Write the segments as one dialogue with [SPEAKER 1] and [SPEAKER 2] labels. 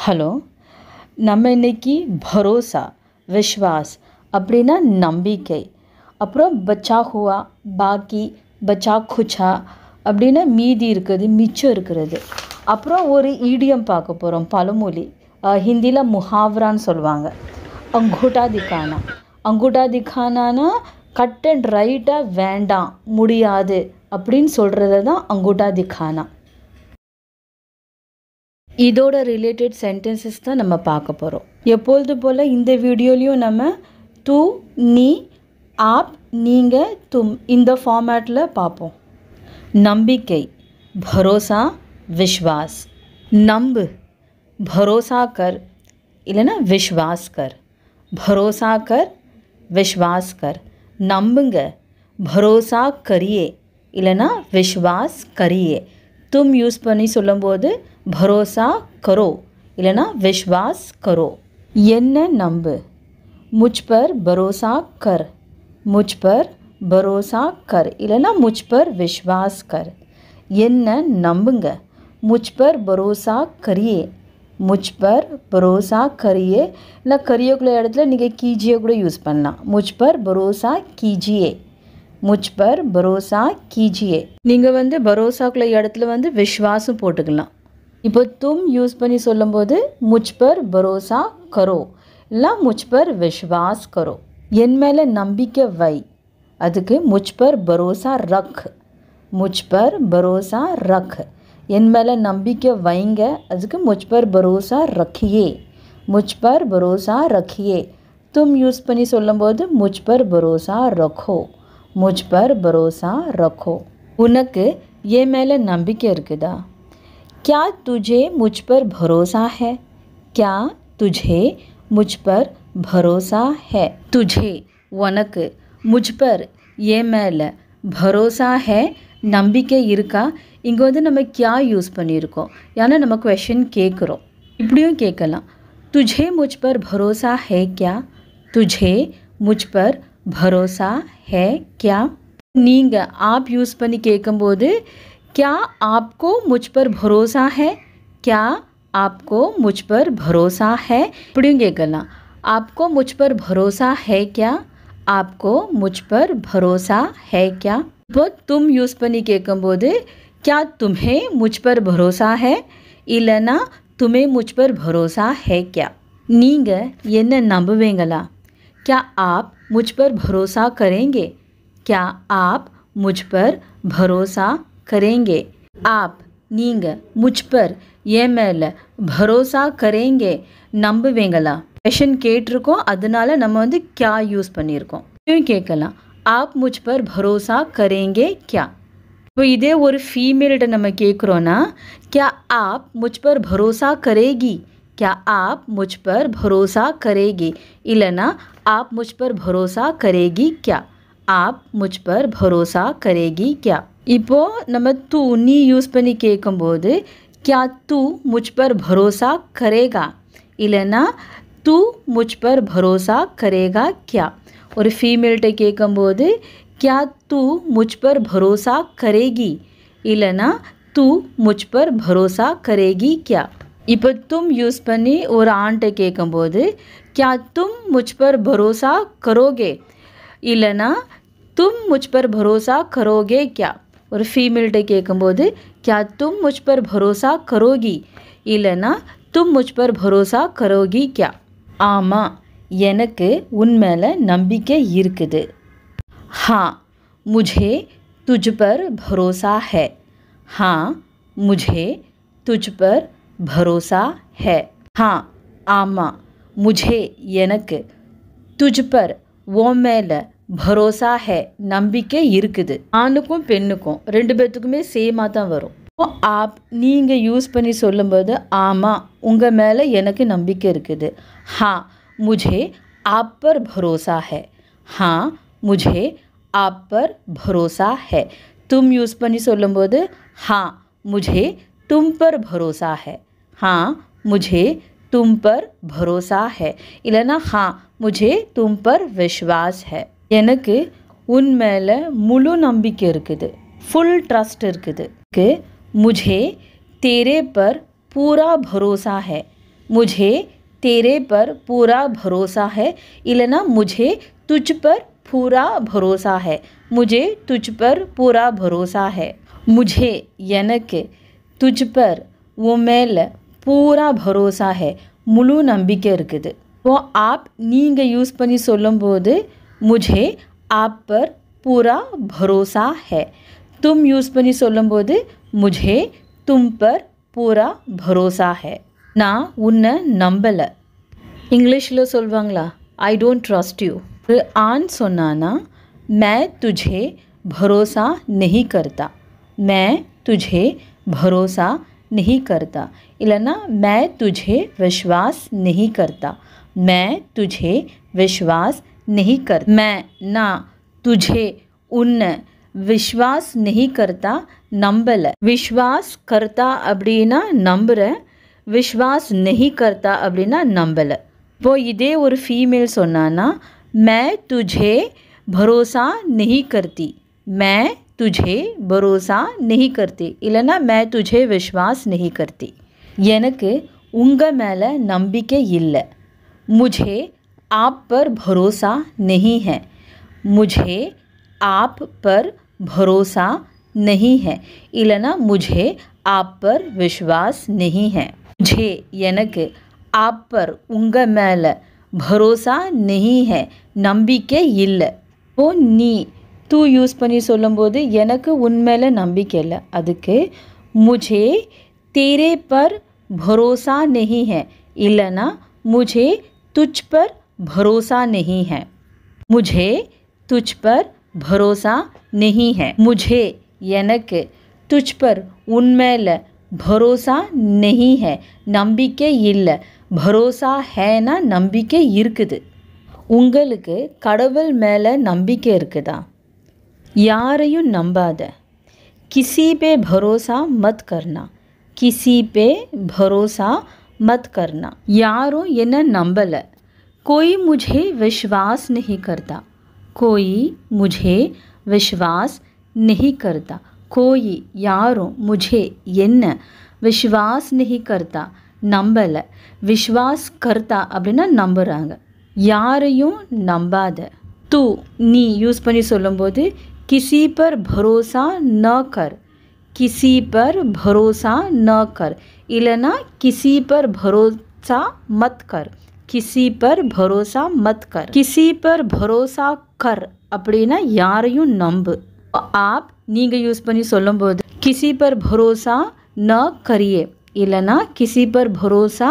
[SPEAKER 1] Hello, நம்ம இன்னைக்கு பரோசா, விஸ்வாஸ் அப்படின்னா நம்பிக்கை, அப்புறம் பச்சா ஹுவா, பாக்கி, பச்சா குச்சா அப்படின்னா மீதி இருக்கிறது, மிச்சம் இருக்கிறது. அப்புறம் ஒரு ஈடியம் பார்க்க போகிறோம், பழமொழி. ஹிந்தியில் முஹாவரான்னு சொல்லுவாங்க. அங்கூட்டா திக்கானா. அங்கூட்டா திக்கானானா கட் அண்ட் ரைட்டாக வேண்டாம், முடியாது அப்படின்னு சொல்கிறது தான் அங்கூட்டா திக்கானா. இதோட ரிலேட்டட் சென்டென்சஸ் தான் நம்ம பார்க்க போகிறோம். எப்பொழுது போல் இந்த வீடியோலையும் நம்ம தூ, நீ, ஆப், நீங்கள், தும் இந்த ஃபார்மேட்டில் பார்ப்போம். நம்பிக்கை, பரோசா, விஸ்வாஸ். நம்பு, भरोसा कर, இல்லைனா विश्वास कर. भरोसा कर, विश्वास कर. நம்புங்க, भरोसा करिए இல்லைனா विश्वास करिए. तुम யூஸ் பண்ணி சொல்லும்போது भरोसा करो இல்லைனா विश्वास करो. என்ன நம்பு, मुझ पर भरोसा कर, मुझ पर भरोसा कर இல்லைனா मुझ पर विश्वास कर. என்ன நம்புங்க, मुझ पर भरोसा करिए, मुझ पर भरोसा करिए. இல்லை கரியோக்குள்ள இடத்துல நீங்கள் कीजिए கூட யூஸ் பண்ணலாம். मुझ पर भरोसा कीजिए, मुझ पर भरोसा कीजिए. நீங்கள் भरोसाக்குள்ள இடத்துல விஸ்வாசம் போட்டுக்கலாம். இப்போ तुम யூஸ் பண்ணி சொல்லும்போது मुझ पर भरोसा करो இல்லை मुझ पर विश्वास करो. என் மேலே நம்பிக்கை வை, அதுக்கு मुझ पर भरोसा रख, मुझ पर भरोसा रख. என் மேலே நம்பிக்கை வைங்க, அதுக்கு मुझ पर भरोसा रखिए, मुझ पर भरोसा रखिए. तुम யூஸ் பண்ணி சொல்லும்போது मुझ पर भरोसा रखो, मुझ पर भरोसा रखो. உனக்கு என் மேலே நம்பிக்கை இருக்குதா? क्या तुझे मुझ पर भरोसा है? क्या तुझे मुझ पर भरोसा है? तुझे உனக்கு, मुझ पर என் மேலே, भरोसा है நம்பிக்கை இருக்கா. இங்கே நம்ம क्या யூஸ் பண்ணியிருக்கோம், ஏன்னா நம்ம क्वेश्चन கேட்குறோம். இப்படியும் கேட்கலாம், तुझे मुझ पर भरोसा है क्या? तुझे मुझ पर भरोसा है क्या? நீங்கள் आप யூஸ் பண்ணி கேட்கும்போது क्या आपको मुझ पर भरोसा है? क्या आपको मुझ पर भरोसा है? இப்படியும் கேட்கலாம், आपको मुझ पर भरोसा है क्या? आपको मुझ पर भरोसा है क्या? இப்போ तुम யூஸ் பண்ணி கேட்கும்போது क्या तुम्हें मुझ पर भरोसा है இல்லைனா तुम्हें मुझ पर भरोसा है क्या? நீங்கள் என்ன நம்புவீங்களா? क्या आप मुझ पर भरोसा करेंगे? क्या आप मुझ पर भरोसा करेंगे? आप நீங்கள் मुझ पर என் மேலே भरोसा करेंगे நம்புவீங்களா? क्वेश्चन கேட்டிருக்கோம், அதனால நம்ம क्या யூஸ் பண்ணியிருக்கோம். கேட்கலாம், आप मुझ पर भरोसा करेंगे क्या? இப்போ இதே ஒரு ஃபீமேல்கிட்ட நம்ம கேட்குறோன்னா क्या आप मुझ पर भरोसा करेगी? क्या आप मुझ पर भरोसा करेगी இல்லைனா आप मुझ पर भरोसा करेगी क्या? आप मुझ पर भरोसा करेगी क्या? இப்போது நம்ம तू, நீ யூஸ் பண்ணி கேட்கும்போது क्या तू मुझ पर भरोसा करेगा இல்லைனா तू मुझ पर भरोसा करेगा क्या? ஒரு ஃபீமேல்கிட்ட கேட்கும்போது क्या तू मुझ पर भरोसा करेगी இல்லைனா तू मुझ पर भरोसा करेगी क्या? இப்போ तुम யூஸ் பண்ணி ஒரு ஆண்கிட்ட கேட்கும்போது क्या तुम मुझ पर भरोसा करोगे இல்லைனா तुम मुझ पर भरोसा करोगे क्या? ஒரு ஃபீமேல்கிட்ட கேட்கும்போது क्या तुम मुझ पर भरोसा करोगी இல்லைனா तुम मुझ पर भरोसा करोगी क्या? ஆமாம், எனக்கு உன் மேலே நம்பிக்கை இருக்குது. हाँ, मुझे तुझ पर भरोसा है. हाँ, मुझे तुझ पर भरोसा है. हाँ, ஆமாம், मुझे எனக்கு, तुझ पर உன் மேலே, भरोसा है நம்பிக்கை இருக்குது. ஆணுக்கும் பெண்ணுக்கும் ரெண்டு பேர்த்துக்குமே சேமாக தான் வரும். आप நீங்கள் யூஸ் பண்ணி சொல்லும்போது ஆமாம், உங்கள் மேலே எனக்கு நம்பிக்கை இருக்குது. हाँ, मुझे आप पर भरोसा है. हाँ, मुझे आप पर भरोसा है. तुम यूஸ் பண்ணி சொல்லும்போது हाँ, मुझे तुम पर भरोसा है. हाँ, मुझे तुम पर भरोसा है இல்லைனா हाँ, मुझे तुम पर विश्वास है. எனக்கு உன் மேலே முழு நம்பிக்கை இருக்குது, फुल ट्रस्ट இருக்குது. मुझे तेरे पर पूरा भरोसा है. मुझे तेरे पर पूरा भरोसा है இல்லனா मुझे तुझ पर पूरा भरोसा है मुझे तुझ पर पूरा भरोसा है मुझे எனக்கு तुझ पर உன் மேல पूरा भरोसा है முழு நம்பிக்கை இருக்குது वो आप நீங்க யூஸ் பண்ணி சொல்லும்போது मुझे आप पर पूरा भरोसा है तुम यूज़ பண்ணி சொல்லும்போது मुझे तुम पर पूरा भरोसा है நான் உன்னை நம்பலை இங்கிலீஷில் சொல்வாங்களா ஐ டோன்ட் ட்ரஸ்ட் யூ ஒரு ஆண் சொன்னானா मैं तुझे भरोसा नहीं करता मैं तुझे भरोसा नहीं करता இல்லைன்னா मैं तुझे विश्वास नहीं करता मैं तुझे विश्वास नहीं करता मैं ना तुझे उन्ने विश्वास नहीं करता நம்பலை विश्वास करता அப்படின்னா நம்புகிறேன் विश्वास नहीं करता அப்படின்னா நம்பலை இப்போ இதே ஒரு ஃபீமேல் சொன்னான்னா मैं तुझे भरोसा नहीं करती मैं तुझे भरोसा नहीं करती இல்லைன்னா मैं तुझे विश्वास नहीं करती எனக்கு உங்கள் மேலே நம்பிக்கை இல்லை मुझे आप पर भरोसा नहीं है मुझे आप पर भरोसा नहीं है இல்லைன்னா मुझे आप पर विश्वास नहीं है मुझे எனக்கு आप पर உங்கள் மேலே भरोसा नहीं है நம்பிக்கை இல்லை ஓ நீ तू யூஸ் பண்ணி சொல்லும்போது எனக்கு உன் மேலே நம்பிக்கை இல்லை அதுக்கு मुझे तेरे पर भरोसा नहीं है இல்லைன்னா मुझे तुझ पर भरोसा नहीं है मुझे तुझ पर भरोसा नहीं है मुझे எனக்கு तुझ पर உன் மேலே भरोसा नहीं है நம்பிக்கை இல்லை भरोसा हैना நம்பிக்கை இருக்குது உங்களுக்கு கடவுள் மேலே நம்பிக்கை இருக்குதா யாரையும் நம்பாத किसी पे भरोसा मत करना किसी पे भरोसा मत करना यारों என்ன நம்பலை कोई मुझे विश्वास नहीं करता कोई मुझे विश्वास नहीं करता कोई यारों मुझे என்ன विश्वास नहीं करता நம்பலை विश्वास करता அப்படின்னா நம்புகிறாங்க யாரையும் நம்பாத तू நீ யூஸ் பண்ணி சொல்லும்போது किसी पर भरोसा न कर किसी पर भरोसा न कर இல்லைன்னா किसी पर भरोसा मत कर किसी पर भरोसा मत कर किसी पर भरोसा कर அப்படின்னா யாரையும் நம்பு आप நீங்கள் யூஸ் பண்ணி சொல்லும்போது किसी पर भरोसा न करिए இல்லைன்னா किसी पर भरोसा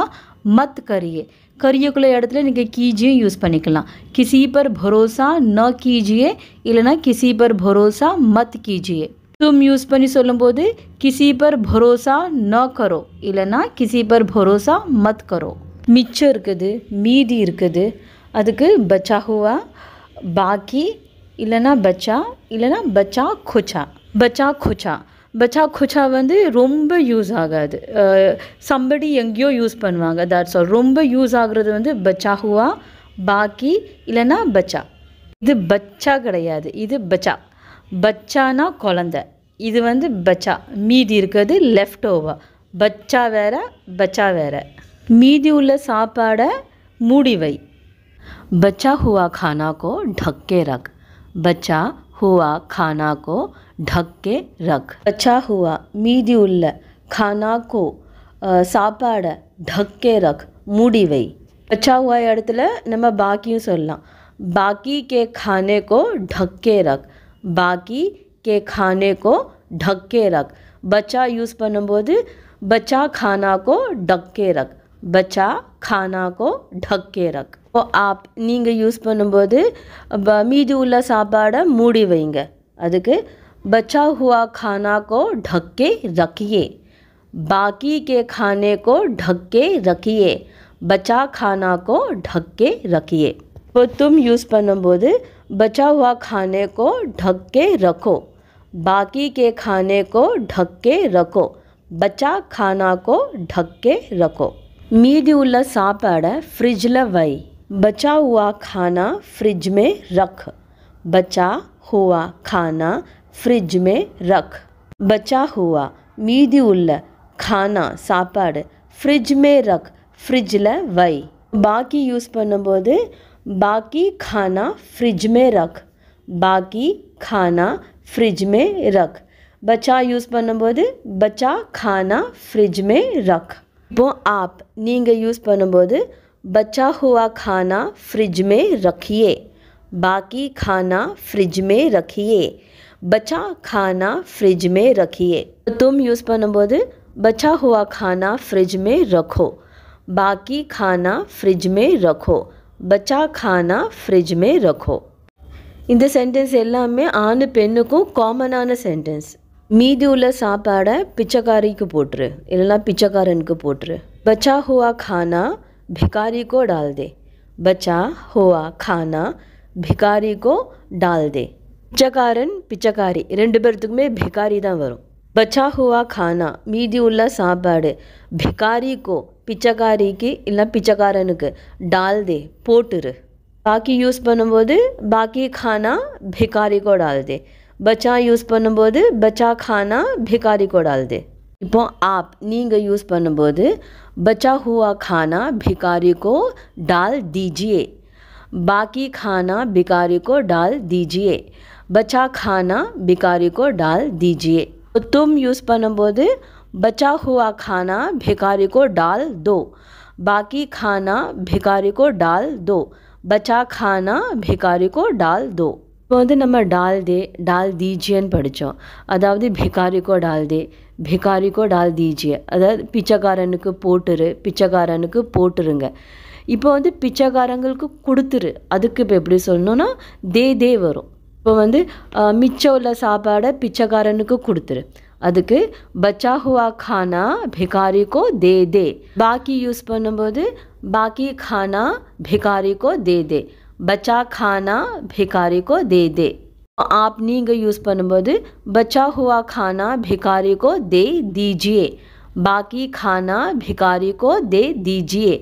[SPEAKER 1] मत करिए करियக்குள்ள இடத்துல நீங்கள் कीजिए யூஸ் பண்ணிக்கலாம் किसी पर भरोसा न कीजिए இல்லைன்னா किसी पर भरोसा मत कीजिए तुम यूज़ பண்ணி சொல்லும்போது किसी पर भरोसा न करो இல்லைன்னா किसी पर भरोसा मत करो மிச்சம் இருக்குது மீதி இருக்குது அதுக்கு बचा हुआ बाकी இல்லைன்னா बचा खुचा बचा खुचा வந்து ரொம்ப யூஸ் ஆகாது சம்படி எங்கேயோ யூஸ் பண்ணுவாங்க தட்ஸ் ஆல் ரொம்ப யூஸ் ஆகுறது வந்து बचा हुआ बाकी இல்லைன்னா बचा இது बच्चा கிடையாது இது बचा बच्चाனா குழந்தை இது வந்து बचा மீதி இருக்கிறது லெஃப்ட் ஓவர் बच्चा வேற बचा வேற மீதி உள்ள சாப்பாடை மூடி வை बचा हुआ खाना को ढक के रख बचा हुआ खाना को ढक के रख बचा हुआ மீதி உள்ள खाना को சாப்பாடை ढक के रख மூடி வை बचा हुआ இடத்துல நம்ம பாக்கியும் சொல்லலாம் बाकी के खाने को ढक के रख बाकी के खाने को ढक के रख बचा यूज़ பண்ணும்போது बचा खाना को ढक के रख बचा खाना को ढक के रख तो आप நீங்கள் யூஸ் பண்ணும்போது மீதி உள்ள சாப்பாடை மூடி வைங்க அதுக்கு बचा हुआ खाना को ढक के रखिए बाकी के खाने को ढक के रखिए बचा खाना को ढक के रखिए तो तुम यूज़ பண்ணும்போது बचा हुआ खाने को ढक के रखो बाकी के खाने को ढक के रखो बचा खाना को ढक के रखो மீதி உள்ள சாப்பாடை ஃப்ரிட்ஜில் வை बचा हुआ खाना फ्रिज में रख बचा हुआ खाना फ्रिज में रख बचा हुआ மீதி உள்ள खाना சாப்பாடு फ्रिज में रख ஃப்ரிட்ஜில் வை. பாக்கி யூஸ் பண்ணும்போது பாக்கி खाना फ्रिज में रख. பாக்கி खाना फ्रिज में रख. बचा யூஸ் பண்ணும்போது बचा खाना फ्रिज में रख. இப்போ आप நீங்கள் யூஸ் பண்ணும்போது बचा हुआ खाना फ्रिज में रखिए. बाकी खाना फ्रिज में रखिए. बचा खाना फ्रिज में रखिए. तुम यूज़ பண்ணும்போது बचा हुआ खाना फ्रिज में रखो. बाकी खाना फ्रिज में रखो. बचा खाना फ्रिज में रखो. இந்த சென்டென்ஸ் எல்லாமே ஆண் பெண்ணுக்கும் காமனான சென்டென்ஸ். மீதி உள்ள சாப்பாடை பிச்சைக்காரிக்கு போட்டுரு, இல்லைனா பிச்சைக்காரனுக்கு போட்டுரு. बचा हुआ खाना भिखारी को डाल दे. बचा हुआ खाना भिखारी को डाल दे. பிச்சைக்காரன் பிச்சைக்காரி ரெண்டு பேர்த்துக்குமே भिखारी தான் வரும். बचा हुआ खाना மீதி உள்ள சாப்பாடு भिखारी को பிச்சைக்காரிக்கு இல்லை பிச்சைக்காரனுக்கு डाल दे போட்டுரு. பாக்கி யூஸ் பண்ணும்போது பாக்கி खाना भिखारी को डाल दे. बचा யூஸ் பண்ணும்போது बचा खाना भिखारी को डाल दे. இப்போ आप நீங்கள் யூஸ் பண்ணும்போது बचा हुआ खाना भिखारी को डाल दीजिए. बाकी खाना भिखारी को डाल दीजिए. बचा खाना भिखारी को डाल दीजिए. तुम यूज़ பண்ணும்போது बचा हुआ खाना भिखारी को डाल दो. बाकी खाना भिखारी को डाल दो. बचा खाना भिखारी को डाल दो. இப்போ வந்து நம்ம டால் தீஜியன்னு படித்தோம். அதாவது भिखारी को डाल दीजिए. அதாவது பிச்சைக்காரனுக்கு போட்டுரு, பிச்சைக்காரனுக்கு போட்டுருங்க. இப்போ வந்து பிச்சைக்காரங்களுக்கு கொடுத்துரு, அதுக்கு இப்போ எப்படி சொல்லணும்னா தே வரும். இப்போ வந்து மிச்சம் உள்ள சாப்பாடை பிச்சைக்காரனுக்கு கொடுத்துரு, அதுக்கு बचा हुआ खाना भिखारी को दे. बाकी यूज़ பண்ணும்போது बाकी खाना भिखारी को दे. बचा खाना भिखारी को दे. आप நீங்கள் யூஸ் பண்ணும்போது बचा हुआ खाना भिखारी को दे दीजिए. बाकी खाना भिखारी को दे दीजिए.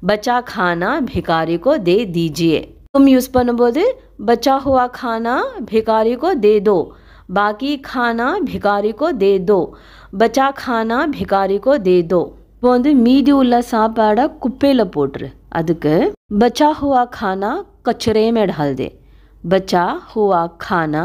[SPEAKER 1] बचा खाना भिखारी को दे दीजिए. तुम यूज़ பண்ணும்போது बचा हुआ खाना भिखारी को दे दो. बाकी खाना भिखारी को दे दो. बचा खाना भिखारी को दे दो. இப்போ வந்து மீதி உள்ள சாப்பாடை குப்பையில் போட்டுரு, அதுக்கு बचा हुआ खाना कचरे में डाल दे. बचा हुआ खाना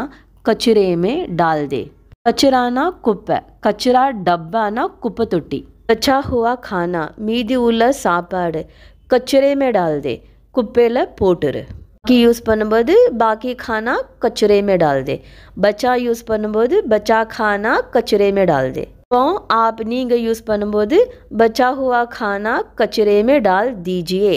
[SPEAKER 1] कचरे में डाल दे. कचराना कुप्पै, कचरा डब्बाना कुप्पை தொட்டி. बचा हुआ खाना மீதி உள்ள சாப்பாடு कचरे में डाल दे, குப்பையில் போட்டுரு. बाकी यूज़ பண்ணும்போது बाकी खाना कचरे में डाल दे. बचा यूज़ பண்ணும்போது बचा खाना कचरे में डाल दे. இப்போ आप நீங்கள் யூஸ் பண்ணும்போது बचा हुआ खाना कचरे में डाल दीजिए.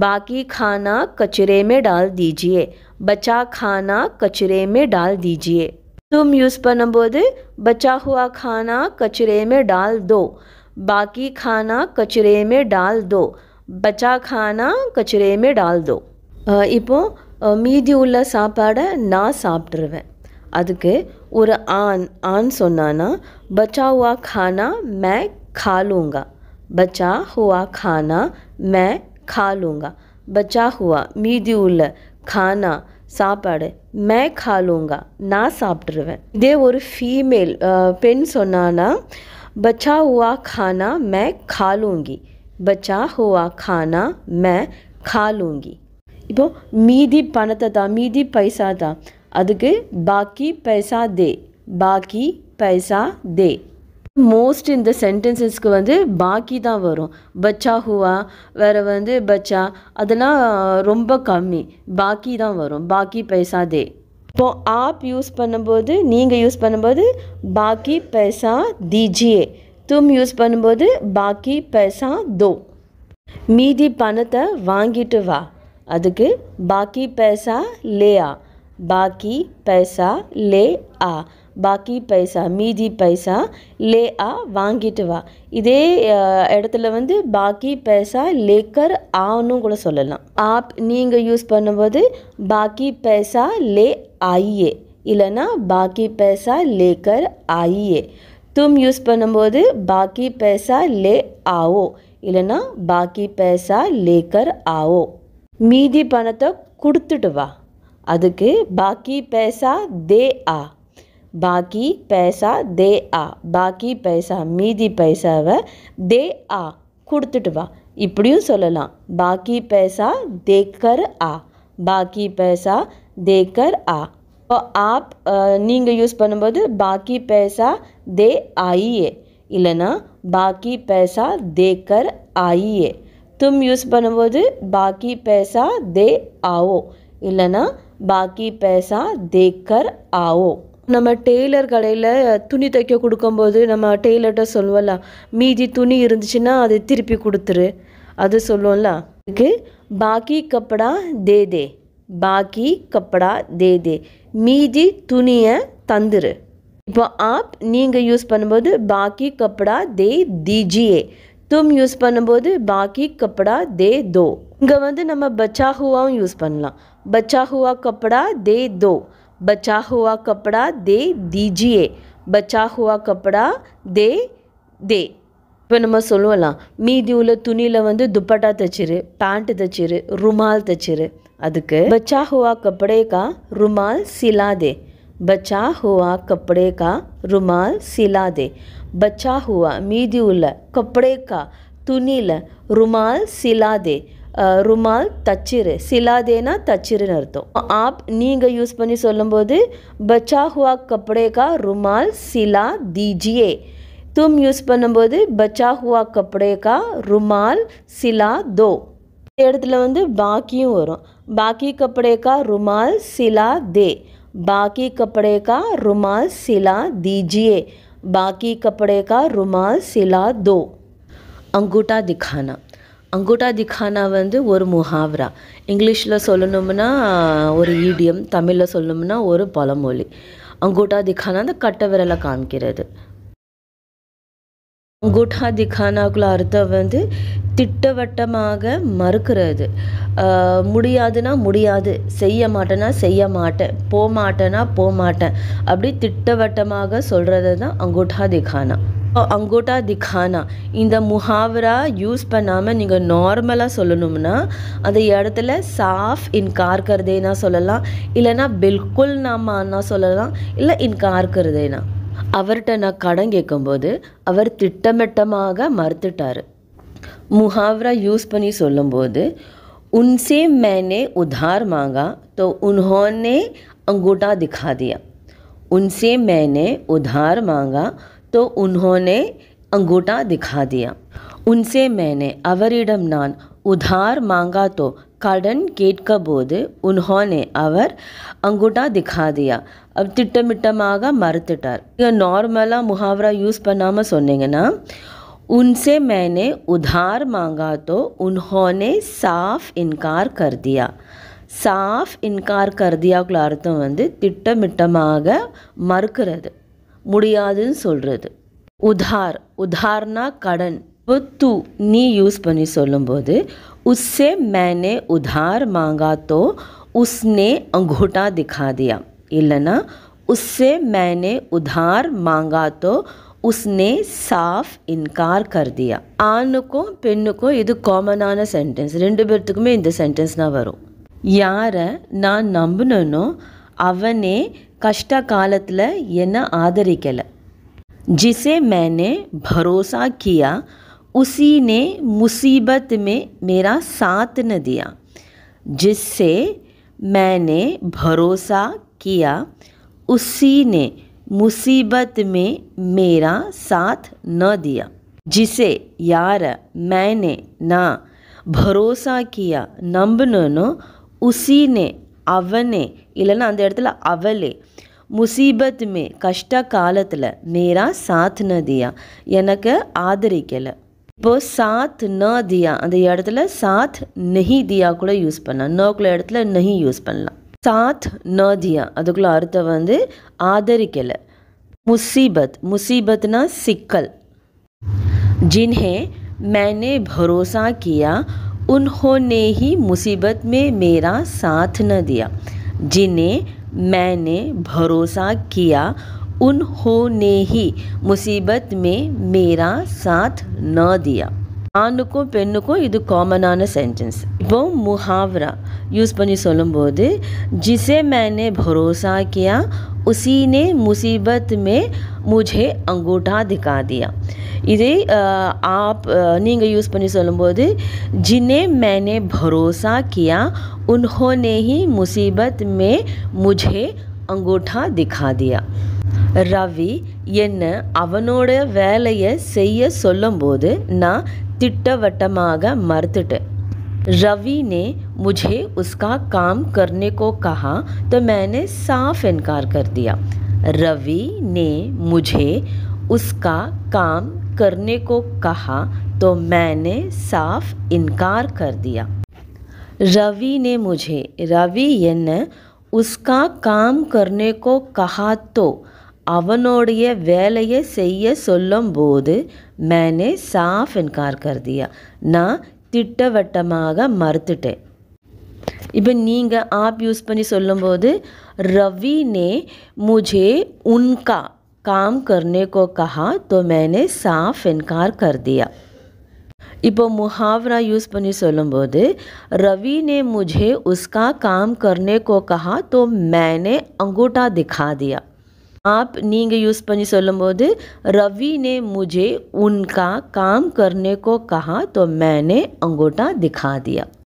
[SPEAKER 1] बाकी खाना कचरे में डाल दीजिए. बचा खाना कचरे में डाल दीजिए. तुम यूज़ பண்ணும்போது बचा हुआ खाना कचरे में डाल दो. बाकी खाना कचरे में डाल दो. बचा खाना कचरे में डाल दो. இப்போ மீதி உள்ள சாப்பாடை நான் சாப்பிட்ருவேன், அதுக்கு ஒரு ஆண் சொன்னான்னா बचा हुआ खाना मैं खा लूँगा. बचा हुआ खाना मैं खा लूँगा. बचा हुआ மீதி உள்ள खाना சாப்பாடு मैं खा लूँगा நான் சாப்பிட்ருவேன். இதே ஒரு ஃபீமேல் பெண் சொன்னான்னா बचा हुआ खाना मैं खा लूँगी. बचा हुआ खाना मैं खा लूँगी. இப்போ மீதி பணத்தை தான், மீதி பைசா தான், அதுக்கு பாக்கி பைசா தே. பாக்கி பைசா தே. மோஸ்ட் இந்த சென்டென்சஸ்க்கு வந்து பாக்கி தான் வரும். பச்சா ஹுவா வேறு வந்து பச்சா அதெல்லாம் ரொம்ப கம்மி, பாக்கி தான் வரும். பாக்கி பைசா தே. இப்போ ஆப் யூஸ் பண்ணும்போது நீங்கள் யூஸ் பண்ணும்போது பாக்கி பைசா தீஜியே. தும் யூஸ் பண்ணும்போது பாக்கி பைசா தோ. மீதி பணத்தை வாங்கிட்டு வா, அதுக்கு பாக்கி பைசா லே ஆ. பாக்கி பைசா லே ஆ. பாக்கி பைசா மீதி பைசா லே ஆ வாங்கிட்டு வா. இதே இடத்துல வந்து பாக்கி பைசா லேக்கர் ஆன்னு கூட சொல்லலாம். ஆப் நீங்கள் யூஸ் பண்ணும்போது பாக்கி பைசா லே ஆயியே, இல்லைன்னா பாக்கி பைசா லேக்கர் ஆயியே. தும் யூஸ் பண்ணும்போது பாக்கி பைசா லே ஆவோ, இல்லைன்னா பாக்கி பைசா லேக்கர் ஆவோ. மீதி பணத்தை கொடுத்துட்டு வா, அதுக்கு பாக்கி பைசா தே ஆ. பாக்கி பைசா தே ஆ. பாக்கி பைசா மீதி பைசாவை தே ஆ கொடுத்துட்டு வா. இப்படியும் சொல்லலாம், பாக்கி पैसा देकर आ, பாக்கி पैसा देकर आ. இப்போ आप நீங்கள் யூஸ் பண்ணும்போது பாக்கி पैसा दे आइए இல்லைனா பாக்கி पैसा देकर आइए. तुम யூஸ் பண்ணும்போது பாக்கி पैसा दे आओ இல்லைனா பாக்கி पैसा देकर आओ. நம்ம டெய்லர் கடையில் துணி தைக்க கொடுக்கும்போது நம்ம டெய்லர்கிட்ட சொல்லுவோம்ல, மீதி துணி இருந்துச்சுன்னா அது திருப்பி கொடுத்துரு, அது சொல்லுவோம்ல. அதுக்கு பாக்கி கப்படா தே தே, பாக்கி கப்படா தே தே, மீதி துணியை தந்துரு. இப்போ ஆப் நீங்கள் யூஸ் பண்ணும்போது பாக்கி கப்படா தே தீஜியே, தும் யூஸ் பண்ணும்போது பாக்கி கப்படா தே தோ. இங்கே வந்து நம்ம பச்சா ஹுவாவும் யூஸ் பண்ணலாம். பச்சா ஹுவா கப்படா தே தோ, बचा हुआ कपड़ा दे दीजिए, बचा हुआ कपड़ा दे दे. இப்போ நம்ம சொல்லுவலாம், மீதி உள்ள துணியில் வந்து துப்பட்டா தைச்சிரு, பேண்ட் தைச்சிரு, रुमाल தைச்சிரு. அதுக்கு बचा हुआ कपड़े का रुमाल सिला दे, बचा हुआ कपड़े का रुमाल सिला दे. बचा हुआ மீதி உள்ள, कपड़े का துணியில், रुमाल सिला दे, रुमाल तச்சிரு, सिला देना तச்சிருன்னு அர்த்தம். आप நீங்கள் யூஸ் பண்ணி சொல்லும்போது बचा हुआ कपड़े का रुमाल सिला दीजिए, तुम யூஸ் பண்ணும்போது बचा हुआ कपड़े का रुमाल सिला दो. இந்த இடத்துல வந்து பாக்கியும் வரும். बाकी कपड़े का रुमाल सिला दे, बाकी कपड़े का रुमाल सिला दीजिए, बाकी कपड़े का रुमाल सिला दो. अंगूठा दिखाना, अंगूठा दिखाना வந்து ஒரு முஹாவரா. இங்கிலீஷில் சொல்லணும்னா ஒரு ஈடியம், தமிழில் சொல்லணும்னா ஒரு பழமொழி. अंगूठा दिखाना அந்த கட்டை விரலை காமிக்கிறது. अंगूठा दिखानाக்குள்ள அர்த்தம் வந்து திட்டவட்டமாக மறுக்கிறது. முடியாதுன்னா முடியாது, செய்ய மாட்டேன்னா செய்ய மாட்டேன், போக மாட்டேன்னா போக மாட்டேன், அப்படி திட்டவட்டமாக சொல்கிறது தான் अंगूठा दिखाना. अंगूठा दिखाना இந்த முஹாவரா யூஸ் பண்ணாமல் நீங்கள் நார்மலாக சொல்லணும்னா அந்த இடத்துல சாஃப் இன்கார் கர்தேனா சொல்லலாம், இல்லைனா பில்குல் நாமான்னா சொல்லலாம், இல்லை இன்கார் கர்தேனா. அவர்கிட்ட நான் கடன் கேட்கும்போது அவர் திட்டமிட்டமாக மறுத்துட்டார். முஹாவரா யூஸ் பண்ணி சொல்லும்போது उनसे मैंने उधार मांगा तो उन्होंने अंगूठा दिखा दिया, उनसे मैंने उधार मांगा तो उन्होंने अंगूठा दिखा दिया. उनसे मैंने அவரிடம் நான், उधार मांगा तो கடன் கேட்க போது, उन्होंने அவர், अंगूठा दिखा दिया अब திட்டமிட்டமாக மறுத்துட்டார். நீங்கள் நார்மலாக முஹாவரா யூஸ் பண்ணாமல் சொன்னீங்கன்னா उनसे मैंने उधार मांगा तो उन्होंने साफ इनकार कर दिया. साफ इनकार कर दियाக்குள்ள அர்த்தம் வந்து திட்டமிட்டமாக மறுக்கிறது, முடியாதுன்னு சொல்கிறது. உதார், உதார்னா கடன். இப்போ தூ நீ யூஸ் பண்ணி சொல்லும்போது उससे मैंने उधार मांगा तो उसने अंगूठा दिखा दिया, இல்லைனா उससे मैंने उधार मांगा तो उसने साफ इनकार कर दिया. ஆணுக்கும் பெண்ணுக்கும் இது காமனான சென்டென்ஸ், ரெண்டு பேர்த்துக்குமே இந்த சென்டென்ஸ் தான் வரும். யாரை நான் நம்பினோ அவனே கஷ்ட காலத்தில் என்னை ஆதரிக்கலை. जिसे मैंने भरोसा किया उसी ने मुसीबत में मेरा साथ न दिया. जिससे मैंने भरोसा किया उसी ने मुसीबत में मेरा साथ न दिया. जिसे यार मैंने ना भरोसा किया नंबनो उसी ने அவனே இல்லைன்னா அந்த இடத்துல அவளே, முசீபத் மே கஷ்ட காலத்தில், மேரா சாத் ந தியா எனக்கு ஆதரிக்கலை. இப்போது சாத் ந தியா அந்த இடத்துல சாத் நஹி தியா கூட யூஸ் பண்ணலாம், நோக்குள்ள இடத்துல நஹி யூஸ் பண்ணலாம். சாத் ந தியா அதுக்குள்ள அர்த்தம் வந்து ஆதரிக்கலை. मुसीबत, मुसीबतना सिक्कल. जिन्हें मैंने भरोसा किया उन्होंने ही मुसीबत में मेरा साथ न दिया. जिन्हें मैंने भरोसा किया उन्होंने ही मुसीबत में मेरा साथ न दिया. ஆணுக்கும் பெண்ணுக்கும் இது காமனான சென்டென்ஸ். இப்போ முஹாவரா யூஸ் பண்ணி சொல்லும்போது जिसे मैंने भरोसा किया उसी ने मुसीबत में मुझे अंगूठा दिखा दिया. இதே आप நீங்கள் யூஸ் பண்ணி சொல்லும்போது जिन्हें मैंने भरोसा किया उन्होंने ही मुसीबत में मुझे अंगूठा दिखा दिया. ரவி என்ன அவனோட வேலையை செய்ய சொல்லும்போது நான் திட்டவட்டமாக மறுத்துட்டேன். रवि ने मुझे उसका काम करने को कहा तो मैंने साफ इनकार कर दिया. रवि ने मुझे उसका काम करने को कहा तो मैंने साफ इनकार कर दिया. रवि ने मुझे रवि என்ன उसका काम करने को कहा तो அவனோடைய வேலையை செய்ய சொல்லும்போது मैंने साफ इनकार कर दिया. நான் திட்டவட்டமாக மறுத்துட்டேன். இப்போ நீங்கள் आप யூஸ் பண்ணி சொல்லும்போது रवि ने मुझे उनका काम करने को कहा तो मैंने साफ इनकार कर दिया. இப்போ मुहावरा यूज़ பண்ணி சொல்லும்போது रवि ने मुझे उसका काम करने को कहा तो मैंने अंगूठा दिखा दिया. आप நீங்கள் யூஸ் பண்ணி சொல்லும்போது रवि ने मुझे उनका काम करने को कहा तो मैंने अंगूठा दिखा दिया.